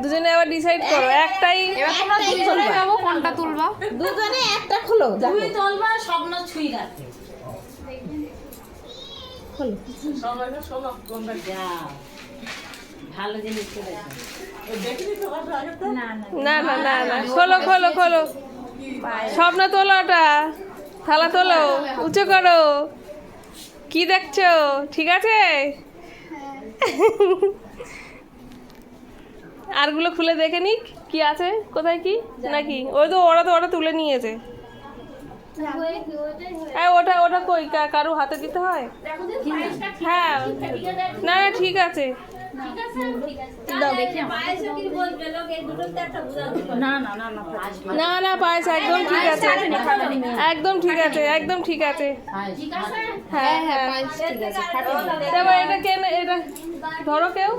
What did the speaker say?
দুজনে আবার ডিসাইড করো, একটাই কোনটা তুলবা? দুজনে একটা খোলো, তুমি তুলবা স্বপ্ন ছুঁই রাখবে। খোলো। ভালো জিনিস চলে যায়। না না না না, খোলো খোলো খোলো, স্বপ্ন তোলো, ওটা থালা তোলো, উঁচু করো। কি দেখছো? ঠিক আছে? আরগুলো খুলে দেখে নিক কি আছে, কোথায় কি নাকি। ওই তো ওরা তুলে নিয়েছে। হ্যাঁ, ওটা ওটা কই কারো হাতে দিতে হয়? হ্যাঁ, না না ঠিক আছে। না না পায়েস একদম ঠিক আছে, একদম ঠিক আছে, একদম ঠিক আছে। হ্যাঁ হ্যাঁ তারপর এটা কেন, এটা ধরো কেউ।